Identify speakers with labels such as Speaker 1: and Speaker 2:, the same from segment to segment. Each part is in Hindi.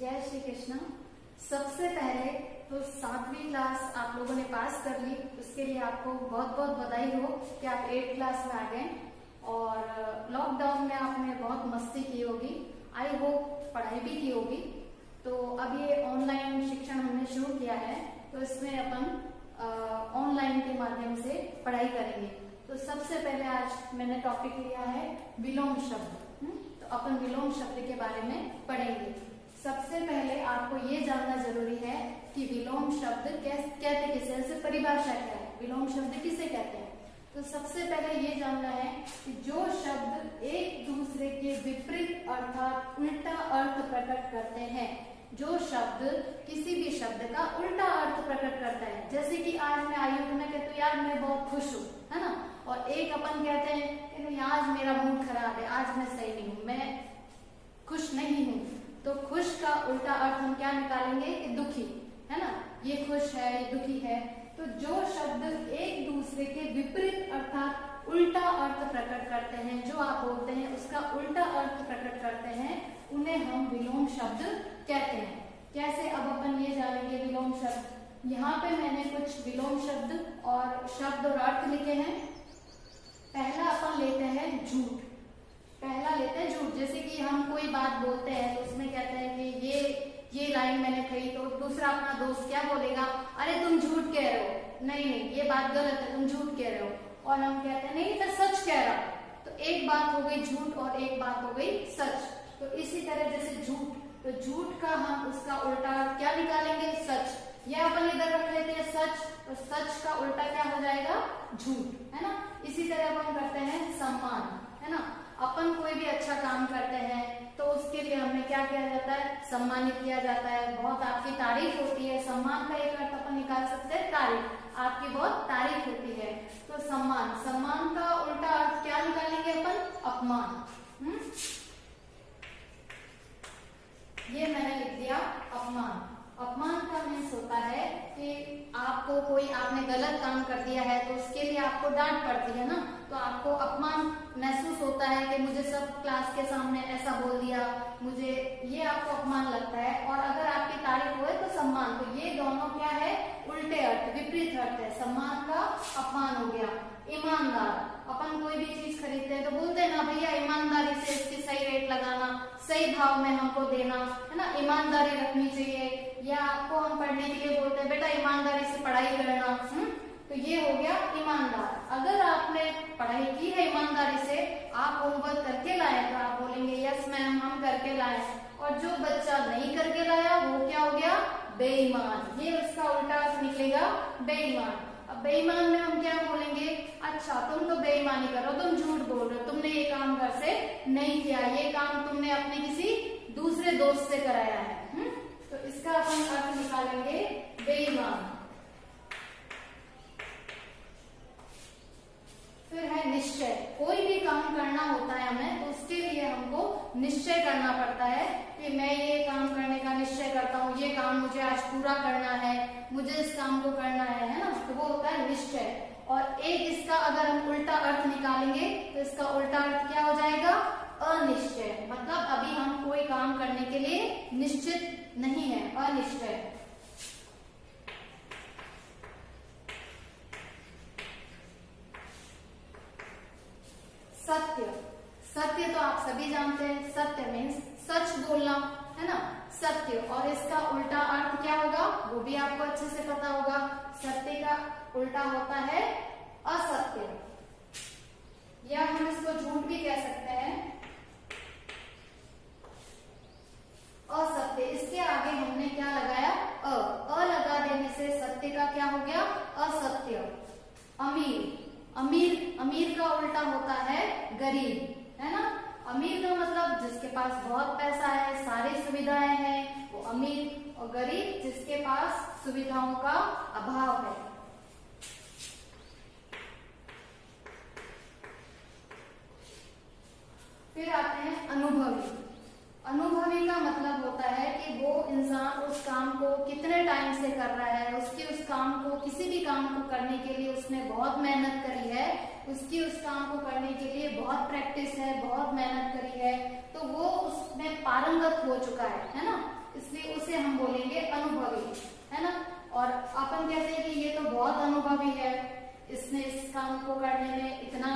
Speaker 1: जय श्री कृष्ण। सबसे पहले तो 7वीं क्लास आप लोगों ने पास कर ली, उसके लिए आपको बहुत बहुत बधाई हो कि आप 8th क्लास में आ गए। और लॉकडाउन में आपने बहुत मस्ती की होगी, आई होप पढ़ाई भी की होगी। तो अब ये ऑनलाइन शिक्षण हमने शुरू किया है, तो इसमें अपन ऑनलाइन के माध्यम से पढ़ाई करेंगे। तो सबसे पहले आज मैंने टॉपिक लिया है विलोम शब्द। तो अपन विलोम शब्द के बारे में पढ़ेंगे। सबसे पहले आपको ये जानना जरूरी है कि विलोम शब्द कहते किसे, जैसे परिभाषा क्या है, विलोम शब्द किसे कहते हैं। तो सबसे पहले ये जानना है कि जो शब्द एक दूसरे के विपरीत अर्थात उल्टा अर्थ प्रकट करते हैं, जो शब्द किसी भी शब्द का उल्टा अर्थ प्रकट करता है। जैसे कि आज मैं आई हूं तो मैं कहती हूँ यार मैं बहुत खुश हूँ, है ना। और एक अपन कहते हैं कि आज मेरा मूड खराब है, आज मैं सही नहीं हूँ, मैं खुश नहीं हूँ। तो खुश का उल्टा अर्थ हम क्या निकालेंगे कि दुखी, है ना। ये खुश है, ये दुखी है। तो जो शब्द एक दूसरे के विपरीत अर्थात उल्टा अर्थ प्रकट करते हैं, जो आप बोलते हैं उसका उल्टा अर्थ प्रकट करते हैं, उन्हें हम विलोम शब्द कहते हैं। कैसे, अब अपन ये जानेंगे विलोम शब्द। यहाँ पे मैंने कुछ विलोम शब्द और अर्थ लिखे हैं। पहला अपन लेते हैं झूठ। पहला लेते हैं झूठ। जैसे कि हम कोई बात बोलते हैं तो उसमें कहते हैं कि ये लाइन मैंने कही, तो दूसरा अपना दोस्त क्या बोलेगा, अरे तुम झूठ कह रहे हो, नहीं नहीं ये बात गलत है, तुम झूठ कह रहे हो। और हम कहते हैं नहीं मैं सच कह रहा हूं। तो एक बात हो गई झूठ और एक बात हो गई सच। तो इसी तरह जैसे झूठ, तो झूठ का हम उसका उल्टा क्या निकालेंगे, सच। यह अपन इधर रख लेते हैं सच, तो सच का उल्टा क्या हो जाएगा, झूठ, है ना। इसी तरह अपन करते हैं सम्मान, है ना। अपन कोई भी अच्छा काम करते हैं तो उसके लिए हमें क्या किया जाता है, सम्मानित किया जाता है। बहुत आपकी तारीफ होती है, सम्मान का एक अर्थ अपन निकाल सकते हैं तारीफ, आपकी बहुत तारीफ होती है। तो सम्मान, सम्मान का उल्टा अर्थ क्या निकालेंगे अपन, अपमान। ये मैंने लिख दिया अपमान। अपमान का मीन्स होता है कि आपको आपने गलत काम कर दिया है तो उसके लिए आपको डांट पड़ती है ना, तो आपको अपमान महसूस होता है कि मुझे सब क्लास के सामने ऐसा बोल दिया, मुझे ये आपको अपमान लगता है। और अगर आपकी तारीफ हुए तो सम्मान। तो ये दोनों क्या है, उल्टे अर्थ, विपरीत अर्थ है। सम्मान का अपमान हो गया। ईमानदार, अपन कोई भी चीज खरीदते हैं तो बोलते हैं ना भैया ईमानदारी से इसकी सही रेट लगाना, सही भाव में हमको देना, है ना, ईमानदारी रखनी चाहिए। या आपको हम पढ़ने के लिए बोलते हैं बेटा ईमानदारी से पढ़ाई करना। तो ये हो गया ईमानदार। अगर आपने पढ़ाई की है ईमानदारी से, आप होमवर्क करके लाए तो आप बोलेंगे यस मैम हम करके लाए। और जो बच्चा नहीं करके लाया वो क्या हो गया, बेईमान। ये उसका उल्टा अर्थ निकलेगा बेईमान। अब बेईमान में हम क्या बोलेंगे, अच्छा तुम तो बेईमानी करो, तुम झूठ बोल रहे हो, तुमने ये काम घर से नहीं किया, ये काम तुमने अपने किसी दूसरे दोस्त से कराया है। तो इसका अपन अर्थ निकालेंगे बेईमान। फिर है निश्चय। कोई भी काम करना होता है हमें तो उसके लिए हमको निश्चय करना पड़ता है कि मैं ये काम करने का निश्चय करता हूँ, ये काम मुझे आज पूरा करना है, मुझे इस काम को करना है ना। तो वो होता है निश्चय। और एक इसका अगर हम उल्टा अर्थ निकालेंगे तो इसका उल्टा अर्थ क्या हो जाएगा, अनिश्चय। मतलब अभी हम कोई काम करने के लिए निश्चित नहीं है, अनिश्चय। सत्य। सत्य तो आप सभी जानते हैं, सत्य मीन्स सच बोलना, है ना, सत्य। और इसका उल्टा अर्थ क्या होगा वो भी आपको अच्छे से पता होगा। सत्य का उल्टा होता है असत्य, या हम इसको झूठ भी कह सकते हैं, असत्य। इसके आगे हमने क्या लगाया, अ लगा देने से सत्य का क्या हो गया, असत्य। अमीर। अमीर का उल्टा होता है गरीब, है ना। अमीर का मतलब जिसके पास बहुत पैसा है, सारी सुविधाएं हैं, वो अमीर। और गरीब जिसके पास सुविधाओं का अभाव है। फिर आते हैं अनुभवी। अनुभवी का मतलब होता है कि वो इंसान उस काम को कितने टाइम से कर रहा है, उसकी उस काम को, किसी भी काम को करने के लिए उसने बहुत मेहनत करी है, उसकी उस काम को करने के लिए बहुत प्रैक्टिस है, बहुत मेहनत करी है, तो वो उसमें पारंगत हो चुका है ना। इसलिए उसे हम बोलेंगे अनुभवी, है ना। और अपन कहते हैं कि ये तो बहुत अनुभवी है, इसने इस काम को करने में इतना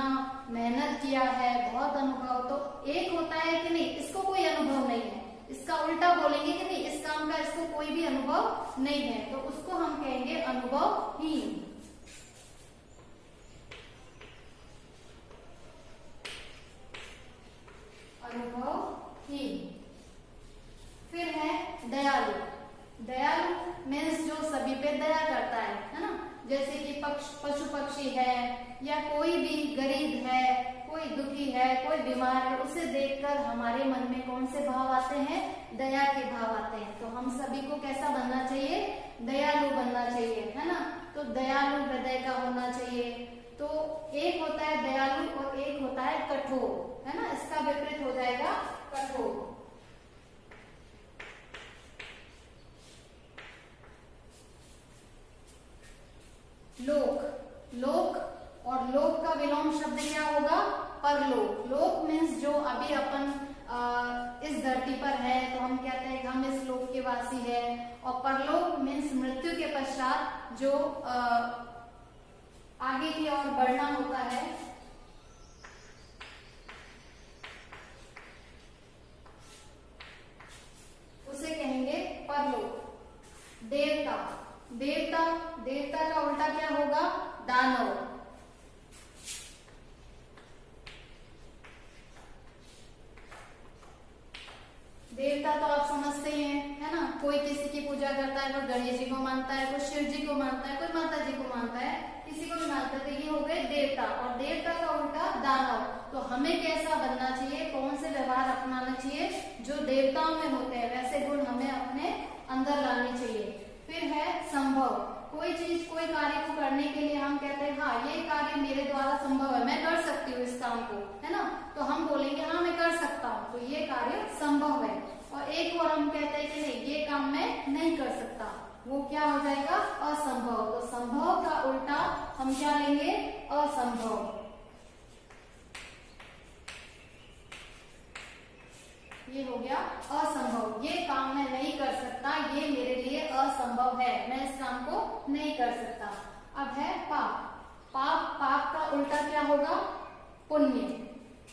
Speaker 1: मेहनत किया है, बहुत अनुभव। तो एक होता है कि नहीं, इसको कोई अनुभव नहीं है, इसका उल्टा बोलेंगे कि नहीं, इस काम का इसको कोई भी अनुभव नहीं है, तो उसको हम कहेंगे अनुभवहीन। अनुभवहीन। फिर है दयालु। दयालु मीन्स जो सभी पे दया करता है ना। जैसे कि पशु पक्षी है, या कोई भी गरीब है, कोई दुखी है, कोई बीमार है, उसे देखकर हमारे मन में कौन से भाव आते हैं, दया के भाव आते हैं। तो हम सभी को कैसा बनना चाहिए, दयालु बनना चाहिए, है ना। तो दयालु हृदय का होना चाहिए। तो एक होता है दयालु और एक होता है कठोर, है ना। इसका विपरीत हो जाएगा कठोर। लोक। लोक और लोक का विलोम शब्द क्या होगा, परलोक। लोक मीन्स जो अभी अपन इस धरती पर है तो हम कहते हैं कि हम इस लोक के वासी है। और परलोक मीन्स मृत्यु के पश्चात जो आगे की ओर बढ़ना होता है, उसे कहेंगे परलोक। देवता। देवता, देवता का उल्टा क्या होगा, दानव। देवता तो आप समझते ही हैं, है ना। कोई किसी की पूजा करता है, कोई गणेश जी को मानता है, कोई शिव जी को मानता है, कोई माता जी को मानता है, किसी को भी मानता है। तो ये हो गए देवता। और देवता का उल्टा दानव। तो हमें कैसा बनना चाहिए, कौन से व्यवहार अपनाना चाहिए, जो देवताओं में होते हैं वैसे गुण हमें अपने अंदर लाने चाहिए। फिर है संभव। कोई चीज, कोई कार्य को करने के लिए हम कहते हैं हाँ ये कार्य मेरे द्वारा संभव है, मैं कर सकती हूँ इस काम को, है ना। तो हम बोलेंगे हाँ मैं कर सकता हूँ, तो ये कार्य संभव है। और एक और हम कहते हैं कि नहीं ये काम मैं नहीं कर सकता, वो क्या हो जाएगा, असंभव। तो संभव का उल्टा हम क्या लेंगे, असंभव। ये हो गया असंभव। ये काम मैं नहीं कर सकता, ये मेरे लिए असंभव है, मैं इस काम को नहीं कर सकता। अब है पाप। पाप, पाप का उल्टा क्या होगा, पुण्य।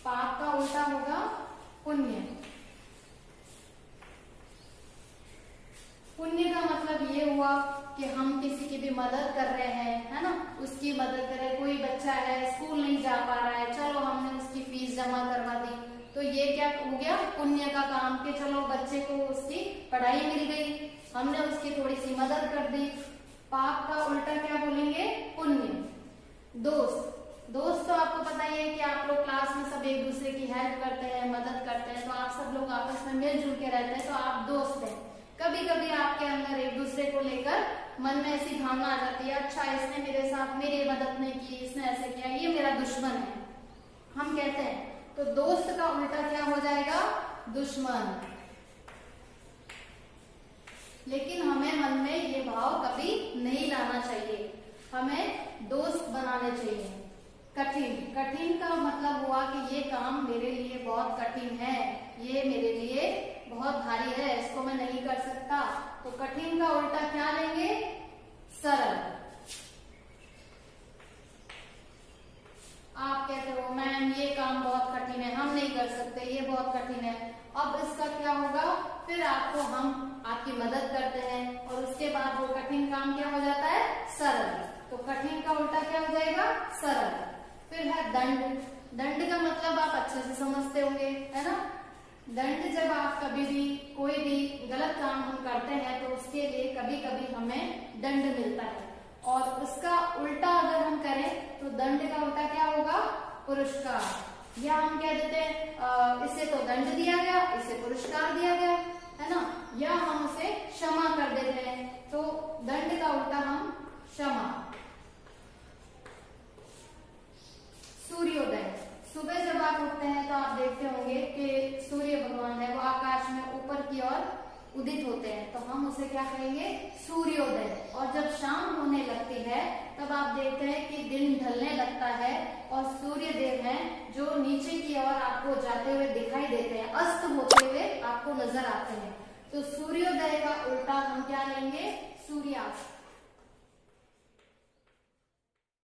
Speaker 1: पाप का उल्टा होगा पुण्य। पुण्य का मतलब ये हुआ कि हम किसी की भी मदद कर रहे हैं, है ना, उसकी मदद करें। कोई बच्चा है स्कूल नहीं जा पा रहा है, चलो हमने उसकी फीस जमा करवा दी, तो ये क्या हो गया, पुण्य का काम। कि चलो बच्चे को उसकी पढ़ाई मिल गई, हमने उसकी थोड़ी सी मदद कर दी। पाप का उल्टा क्या बोलेंगे, पुण्य। दोस्त। दोस्त तो आपको पता ही है कि आप लोग क्लास में सब एक दूसरे की हेल्प करते हैं, मदद करते हैं, तो आप सब लोग आपस में मिलजुल के रहते हैं, तो आप दोस्त हैं। कभी कभी आपके अंदर एक दूसरे को लेकर मन में ऐसी भावना आ जाती है, अच्छा इसने मेरे साथ मेरी मदद नहीं की, इसने ऐसे किया, ये मेरा दुश्मन है, हम कहते हैं। तो दोस्त का उल्टा क्या हो जाएगा, दुश्मन। लेकिन हमें मन में ये भाव कभी नहीं लाना चाहिए, हमें दोस्त बनाने चाहिए। कठिन। कठिन का मतलब हुआ कि ये काम मेरे लिए बहुत कठिन है, ये मेरे लिए बहुत भारी है, इसको मैं नहीं कर सकता। तो कठिन का उल्टा क्या लेंगे, सरल। आप कहते हो मैम ये काम बहुत कठिन है, हम नहीं कर सकते, ये बहुत कठिन है। अब इसका क्या होगा, फिर आपको हम आपकी मदद करते हैं और उसके बाद वो कठिन काम क्या हो जाता है, सरल। तो कठिन का उल्टा क्या हो जाएगा, सरल। फिर है दंड। दंड का मतलब आप अच्छे से समझते होंगे, है ना। दंड, जब आप कभी भी कोई भी गलत काम हम करते हैं तो उसके लिए कभी कभी हमें दंड मिलता है, और उसका उल्टा अगर हम करें तो दंड का उल्टा क्या होगा, पुरस्कार। या हम कह देते हैं इसे तो दंड दिया गया, इसे पुरस्कार दिया गया, है ना। या हम उसे क्षमा कर देते हैं, तो दंड का उल्टा हम क्षमा। सूर्योदय। सुबह जब आप उठते हैं तो आप देखते होंगे कि सूर्य भगवान है वो आकाश में ऊपर की ओर उदित होते हैं, तो हम उसे क्या कहेंगे, सूर्योदय। और जब शाम होने लगती है तब आप देखते हैं कि दिन ढलने लगता है और सूर्य देव हैं जो नीचे की ओर आपको जाते हुए दिखाई देते हैं, अस्त होते हुए आपको नजर आते हैं। तो सूर्योदय का उल्टा हम क्या लेंगे? सूर्यास्त।